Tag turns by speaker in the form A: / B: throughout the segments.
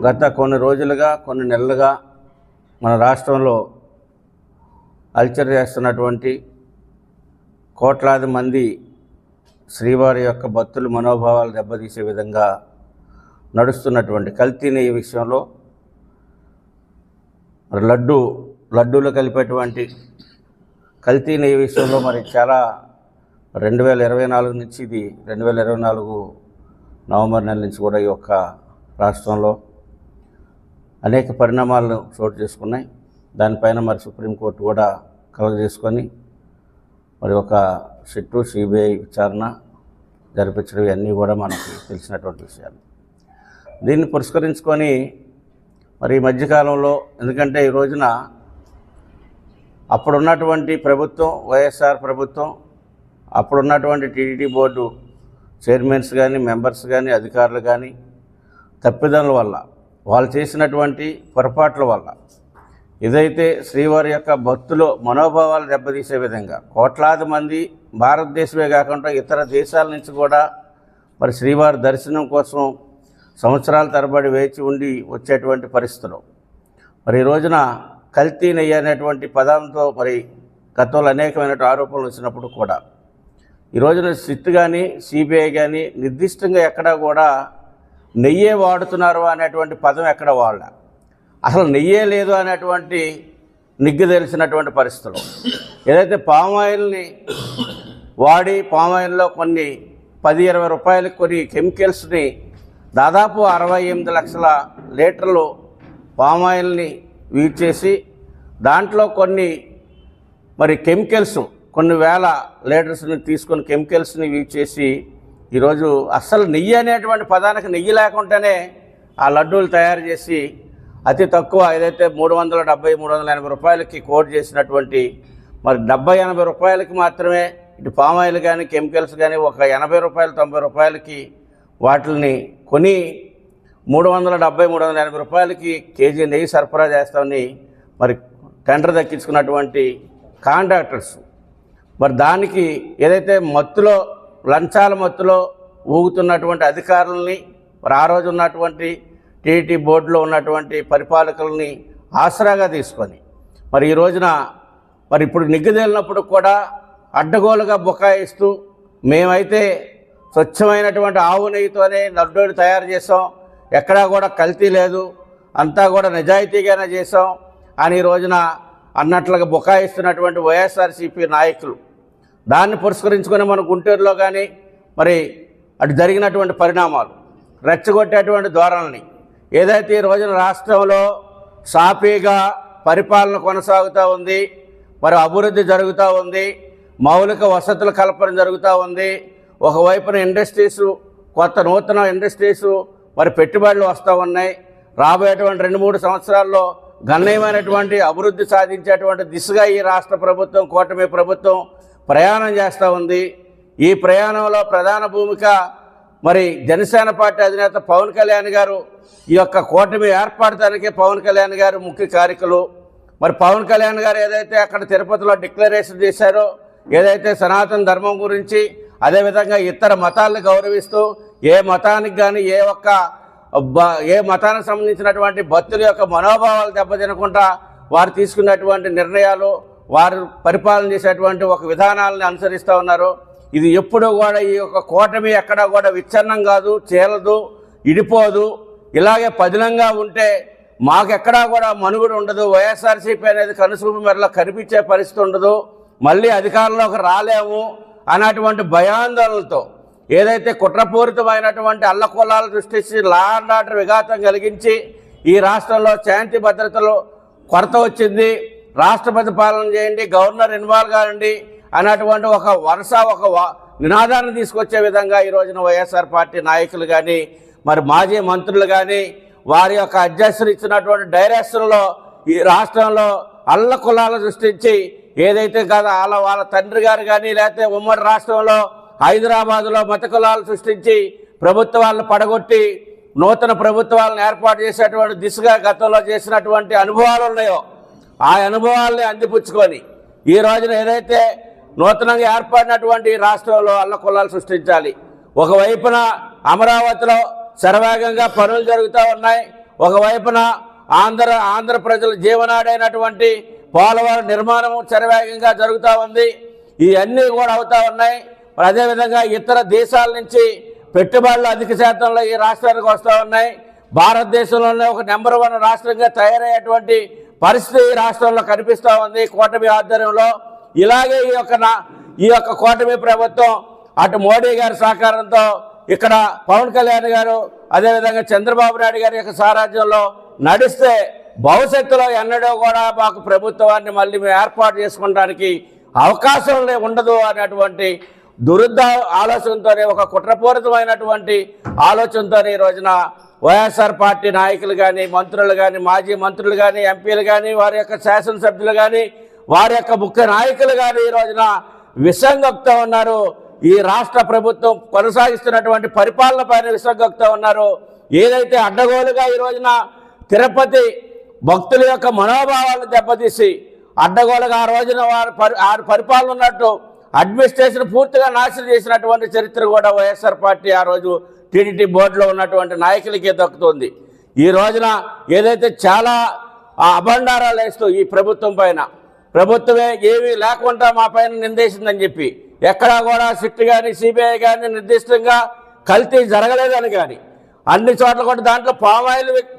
A: గత కొన్ని రోజులుగా కొన్ని నెలలుగా మన రాష్ట్రంలో అల్చర్ చేస్తున్నటువంటి కోట్లాది మంది శ్రీవారి యొక్క భక్తుల మనోభావాలు దెబ్బతీసే విధంగా నడుస్తున్నటువంటి కల్తీ నెయ్యి విషయంలో మరి లడ్డూలు కలిపేటువంటి కల్తీ నెయ్యి విషయంలో మరి చాలా 2024 నుంచి ఇది 2024 నవంబర్ నెల నుంచి కూడా ఈ యొక్క రాష్ట్రంలో అనేక పరిణామాలను చోటు చేసుకున్నాయి. దానిపైన మరి సుప్రీంకోర్టు కూడా కలగజేసుకొని మరి ఒక సిట్టు సిబిఐ విచారణ జరిపించడం ఇవన్నీ కూడా మనకి తెలిసినటువంటి విషయాలు. దీన్ని పురస్కరించుకొని మరి ఈ మధ్యకాలంలో ఎందుకంటే ఈ రోజున అప్పుడున్నటువంటి ప్రభుత్వం వైఎస్ఆర్ ప్రభుత్వం అప్పుడున్నటువంటి టీటీడీ బోర్డు చైర్మన్స్ కానీ మెంబర్స్ కానీ అధికారులు కానీ తప్పిదాల వల్ల వాళ్ళు చేసినటువంటి పొరపాట్ల వల్ల ఏదైతే శ్రీవారి యొక్క భక్తులు మనోభావాలు దెబ్బతీసే విధంగా కోట్లాది మంది భారతదేశమే కాకుండా ఇతర దేశాల నుంచి కూడా మరి శ్రీవారి దర్శనం కోసం సంవత్సరాల తరబడి వేచి ఉండి వచ్చేటువంటి పరిస్థితులు మరి ఈ రోజున కల్తీ నెయ్యి అనేటువంటి పదంతో మరి గతంలో అనేకమైన ఆరోపణలు వచ్చినప్పుడు కూడా ఈ రోజున సిట్ కానీ సిబిఐ కానీ నిర్దిష్టంగా ఎక్కడా కూడా నెయ్యే వాడుతున్నారు అనేటువంటి పదం ఎక్కడ వాడ అసలు నెయ్యే లేదు అనేటువంటి నిగ్గు తెలిసినటువంటి పరిస్థితులు ఏదైతే పామాయిల్ని వాడి పామాయిల్లో కొన్ని 10-20 రూపాయలకు కొన్ని కెమికల్స్ని దాదాపు 68 లక్షల లీటర్లు పామాయిల్ని యూజ్ చేసి దాంట్లో కొన్ని మరి కెమికల్స్ కొన్ని వేల లీటర్స్ని తీసుకొని కెమికల్స్ని యూజ్ చేసి ఈరోజు అస్సలు నెయ్యి అనేటువంటి పదానికి నెయ్యి లేకుండానే ఆ లడ్డూలు తయారు చేసి అతి తక్కువ ఏదైతే 370-380 రూపాయలకి కోట్ చేసినటువంటి మరి 70-80 రూపాయలకి మాత్రమే ఇటు పామాయిల్ కానీ కెమికల్స్ కానీ ఒక 80 రూపాయలు 90 రూపాయలకి వాటిని కొని 370-380 రూపాయలకి కేజీ నెయ్యి సరఫరా చేస్తామని మరి టెండర్ దక్కించుకున్నటువంటి కాంట్రాక్టర్స్ మరి దానికి ఏదైతే మత్తులో లంచాల మత్తులో ఊగుతున్నటువంటి అధికారులని మరి ఆ రోజు ఉన్నటువంటి టీటీ బోర్డులో ఉన్నటువంటి పరిపాలకులని ఆసరాగా తీసుకొని మరి ఈ రోజున మరి ఇప్పుడు నిగ్గుదేలినప్పుడు కూడా అడ్డగోలుగా బుకాయిస్తూ మేమైతే స్వచ్ఛమైనటువంటి ఆవు నెయ్యితోనే లడ్డూలు తయారు చేసాం, ఎక్కడా కూడా కల్తీ లేదు, అంతా కూడా నిజాయితీగానే చేసాం అని ఈ రోజున అన్నట్లుగా బుకాయిస్తున్నటువంటి వైఎస్ఆర్సీపీ నాయకులు దాన్ని పురస్కరించుకొని మన గుంటూరులో కానీ మరి అటు జరిగినటువంటి పరిణామాలు రెచ్చగొట్టేటువంటి ధోరణిని ఏదైతే ఈ రోజున రాష్ట్రంలో సాఫీగా పరిపాలన కొనసాగుతూ ఉంది, మరి అభివృద్ధి జరుగుతూ ఉంది, మౌలిక వసతుల కల్పన జరుగుతూ ఉంది, ఒకవైపున ఇండస్ట్రీసు కొత్త నూతన ఇండస్ట్రీసు మరి పెట్టుబడులు వస్తూ ఉన్నాయి, రాబోయేటువంటి 2-3 సంవత్సరాల్లో గణనీయమైనటువంటి అభివృద్ధి సాధించేటువంటి దిశగా ఈ రాష్ట్ర ప్రభుత్వం కూటమి ప్రభుత్వం ప్రయాణం చేస్తూ ఉంది. ఈ ప్రయాణంలో ప్రధాన భూమిక మరి జనసేన పార్టీ అధినేత పవన్ కళ్యాణ్ గారు ఈ యొక్క కూటమి ఏర్పడటానికి పవన్ కళ్యాణ్ గారు ముఖ్య కారకులు. మరి పవన్ కళ్యాణ్ గారు ఏదైతే అక్కడ తిరుపతిలో డిక్లరేషన్ చేశారో ఏదైతే సనాతన ధర్మం గురించి అదేవిధంగా ఇతర మతాలను గౌరవిస్తూ ఏ మతానికి కానీ ఏ మతానికి సంబంధించినటువంటి భక్తుల యొక్క మనోభావాలు దెబ్బతినకుండా వారు తీసుకున్నటువంటి నిర్ణయాలు వారు పరిపాలన చేసేటువంటి ఒక విధానాలను అనుసరిస్తూ ఉన్నారు. ఇది ఎప్పుడూ కూడా ఈ యొక్క కూటమి ఎక్కడా కూడా విచ్ఛిన్నం కాదు, చేలదు, ఇడిపోదు. ఇలాగే పదిలంగా ఉంటే మాకెక్కడా కూడా మనుగడ ఉండదు, వైఎస్ఆర్సీపీ అనేది కనుసూపు మేరలో కనిపించే పరిస్థితి ఉండదు, మళ్ళీ అధికారంలోకి రాలేము అన్నటువంటి భయాందోళనలతో ఏదైతే కుట్రపూరితమైనటువంటి అల్లకొల్లాలు సృష్టించి లా అండ్ ఆర్డర్ విఘాతం కలిగించి ఈ రాష్ట్రంలో శాంతి భద్రతలు కొరత వచ్చింది, రాష్ట్రపతి పాలన చేయండి, గవర్నర్ ఇన్వాల్వ్ కావండి అన్నటువంటి ఒక నినాదాన్ని తీసుకొచ్చే విధంగా ఈ రోజున వైఎస్ఆర్ పార్టీ నాయకులు కానీ మరి మాజీ మంత్రులు కానీ వారి యొక్క అధ్యక్షులు ఇచ్చినటువంటి డైరెక్షన్లో ఈ రాష్ట్రంలో అల్లకొల్లాలు సృష్టించి ఏదైతే కాదు వాళ్ళ తండ్రి గారు కానీ లేకపోతే ఉమ్మడి రాష్ట్రంలో హైదరాబాదులో మత కులాలు సృష్టించి ప్రభుత్వాలను పడగొట్టి నూతన ప్రభుత్వాలను ఏర్పాటు చేసేటువంటి దిశగా గతంలో చేసినటువంటి అనుభవాలు ఉన్నాయో ఆ అనుభవాల్ని అందిపుచ్చుకొని ఈ రోజున ఏదైతే నూతనంగా ఏర్పడినటువంటి రాష్ట్రంలో అల్లకొల్లాలు సృష్టించాలి. ఒకవైపున అమరావతిలో శరవేగంగా పనులు జరుగుతూ ఉన్నాయి. ఒకవైపున ఆంధ్ర ప్రజల జీవనాడైనటువంటి పోలవరం నిర్మాణం శరవేగంగా జరుగుతూ ఉంది. ఇవన్నీ కూడా అవుతూ ఉన్నాయి. మరి అదేవిధంగా ఇతర దేశాల నుంచి పెట్టుబడులు అధిక శాతంలో ఈ రాష్ట్రానికి వస్తూ ఉన్నాయి. భారతదేశంలోనే ఒక నెంబర్ 1 రాష్ట్రంగా తయారయ్యేటువంటి పరిస్థితి ఈ రాష్ట్రంలో కనిపిస్తూ ఉంది కూటమి ఆధ్వర్యంలో. ఇలాగే ఈ యొక్క కూటమి ప్రభుత్వం అటు మోడీ గారి సహకారంతో ఇక్కడ పవన్ కళ్యాణ్ గారు అదేవిధంగా చంద్రబాబు నాయుడు గారి యొక్క సారథ్యంలో నడిస్తే భవిష్యత్తులో ఎన్నడూ కూడా మాకు ప్రభుత్వాన్ని మళ్ళీ మేము ఏర్పాటు చేసుకోవడానికి అవకాశం ఉండదు అనేటువంటి దురుద్ద ఆలోచనతోనే, ఒక కుట్రపూరితమైనటువంటి ఆలోచనతో ఈ రోజున వైఎస్ఆర్ పార్టీ నాయకులు కానీ, మంత్రులు కానీ, మాజీ మంత్రులు కానీ, ఎంపీలు కానీ, వారి యొక్క శాసనసభ్యులు కానీ, వారి యొక్క ముఖ్య నాయకులు కానీ ఈ రోజున విసంగక్తా ఉన్నారు. ఈ రాష్ట్ర ప్రభుత్వం కొనసాగిస్తున్నటువంటి పరిపాలన పైన విసంగక్తా ఉన్నారు. ఏదైతే అడ్డగోలుగా ఈ రోజున తిరుపతి భక్తుల యొక్క మనోభావాలను దెబ్బతీసి అడ్డగోలుగా ఆ రోజున వారి పరిపాలన ఉన్నట్టు అడ్మినిస్ట్రేషన్ పూర్తిగా నాశనం చేసినటువంటి చరిత్ర కూడా వైఎస్ఆర్ పార్టీ ఆ రోజు టీడీటీ బోర్డులో ఉన్నటువంటి నాయకులకే దక్కుతుంది. ఈ రోజున ఏదైతే చాలా అభండారాలు వేస్తూ ఈ ప్రభుత్వం పైన, ప్రభుత్వమే ఏమీ లేకుండా మా పైన నిందేసిందని చెప్పి, ఎక్కడా కూడా సిట్ కానీ సిబిఐ కానీ నిర్దిష్టంగా కల్తీ జరగలేదని కానీ, అన్ని చోట్ల కూడా దాంట్లో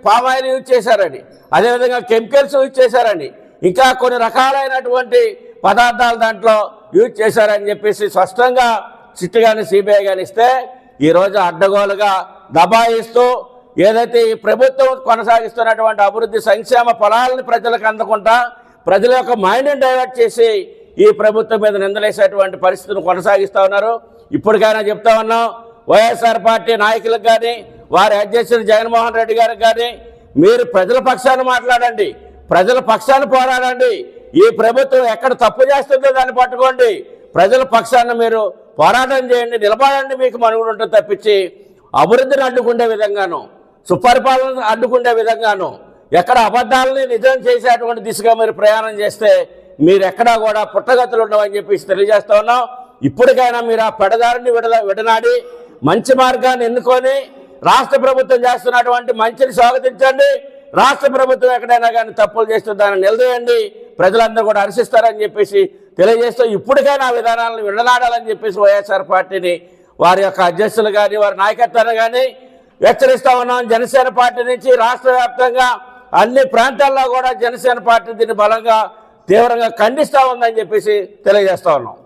A: పామాయిల్ యూజ్ చేశారని, అదేవిధంగా కెమికల్స్ యూజ్ చేశారని, ఇంకా కొన్ని రకాలైనటువంటి పదార్థాలు దాంట్లో యూజ్ చేశారని చెప్పేసి స్పష్టంగా సిట్ కానీ సిబిఐ కానీ ఇస్తే, ఈరోజు అడ్డగోలుగా దబాయిస్తూ ఏదైతే ఈ ప్రభుత్వం కొనసాగిస్తున్నటువంటి అభివృద్ధి సంక్షేమ ఫలాలను ప్రజలకు అందకుండా ప్రజల యొక్క మైండ్ని డైవర్ట్ చేసి ఈ ప్రభుత్వం మీద నిందలేసేటువంటి పరిస్థితిని కొనసాగిస్తూ ఉన్నారు. ఇప్పటికైనా చెప్తా ఉన్నాం, వైఎస్ఆర్ పార్టీ నాయకులకు కానీ, వారి అధ్యక్షుడు జగన్మోహన్ రెడ్డి గారికి కానీ, మీరు ప్రజల పక్షాన్ని మాట్లాడండి, ప్రజల పక్షాన్ని పోరాడండి. ఈ ప్రభుత్వం ఎక్కడ తప్పు చేస్తుందో దాన్ని పట్టుకోండి, ప్రజల పక్షాన్ని మీరు పోరాటం చేయండి, నిలబడండి. మీకు మనుగడ ఉంటుంది తప్పించి అభివృద్ధిని అడ్డుకునే విధంగాను, సుపరిపాలన అడ్డుకునే విధంగాను, ఎక్కడ అబద్ధాలని నిజం చేసేటువంటి దిశగా మీరు ప్రయాణం చేస్తే మీరు ఎక్కడా కూడా పుట్టగతులు ఉండవని చెప్పేసి తెలియజేస్తా ఉన్నాం. ఇప్పటికైనా మీరు ఆ పెడదారిని విడనాడి మంచి మార్గాన్ని ఎన్నుకొని రాష్ట్ర ప్రభుత్వం చేస్తున్నటువంటి మంచిని స్వాగతించండి. రాష్ట్ర ప్రభుత్వం ఎక్కడైనా కానీ తప్పులు చేస్తే దాన్ని నిలదీయండి, ప్రజలందరూ కూడా హర్షిస్తారని చెప్పేసి తెలియజేస్తూ ఇప్పటికైనా విధానాలను విడనాడాలని చెప్పేసి వైఎస్ఆర్ పార్టీని, వారి యొక్క అధ్యక్షులు కానీ, వారి నాయకత్వాన్ని కానీ హెచ్చరిస్తా ఉన్నాం. జనసేన పార్టీ నుంచి రాష్ట్ర వ్యాప్తంగా అన్ని ప్రాంతాల్లో కూడా జనసేన పార్టీ దీన్ని బలంగా తీవ్రంగా ఖండిస్తూ ఉందని చెప్పేసి తెలియజేస్తా ఉన్నాం.